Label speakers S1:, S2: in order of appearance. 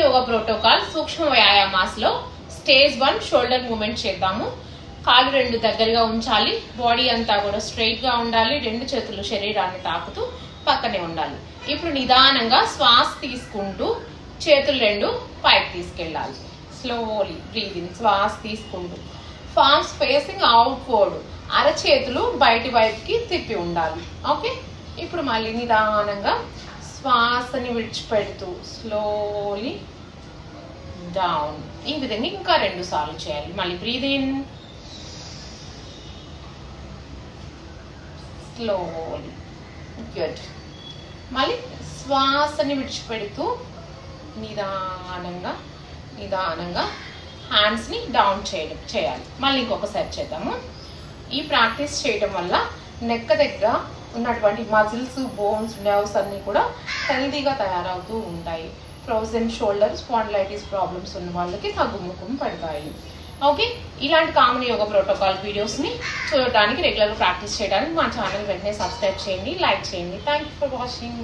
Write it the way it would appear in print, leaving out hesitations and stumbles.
S1: Yoga protocol సూక్ష్మ వ్యాయామాస్లో stage 1 shoulder moment చేద్దాము. కాలు 2 దగ్గరగా ఉంచాలి. బాడీ అంతా కూడా స్ట్రైట్ గా ఉండాలి. 2 చేతులు శరీరాన్ని తాకుతూ పక్కనే ఉండాలి. ఇప్పుడు నిదానంగా శ్వాస తీసుకుంటూ చేతులు 2 పైకి తీసుకెళ్ళాలి. Slowly breathing. శ్వాస తీసుకుంటూ ఫార్మ్స్ ఫేసింగ్ అవుట్వర్డ్. అరచేతులు బయటి వైపుకి తిప్పి ఉండాలి. ఓకే, ఇప్పుడు మళ్ళీ నిదానంగా శ్వాసని విడిచిపెడుతూ స్లోలీ డౌన్. ఈ విధంగా ఇంకా 2 సార్లు చేయాలి. మళ్ళీ బ్రీద్ ఇన్, స్లోలీ, గుడ్. మళ్ళీ శ్వాసని విడిచిపెడుతూ నిదానంగా నిదానంగా హ్యాండ్స్ని డౌన్ చేయాలి. మళ్ళీ ఇంకొకసారి చేద్దాము. ఈ ప్రాక్టీస్ చేయడం వల్ల నెక్ దగ్గర ఉన్నటువంటి మజిల్స్, బోన్స్, నర్వ్స్ అన్నీ కూడా హెల్తీగా తయారవుతూ ఉంటాయి. ఫ్రోజన్ షోల్డర్, స్పాండిలైటిస్ ప్రాబ్లమ్స్ ఉన్న వాళ్ళకి తగ్గుముఖం పడతాయి. ఓకే, ఇలాంటి కామన్ యోగా ప్రోటోకాల్ వీడియోస్ని చూడడానికి, రెగ్యులర్గా ప్రాక్టీస్ చేయడానికి మా ఛానల్ వెంటనే సబ్స్క్రైబ్ చేయండి, లైక్ చేయండి. Thank you for watching.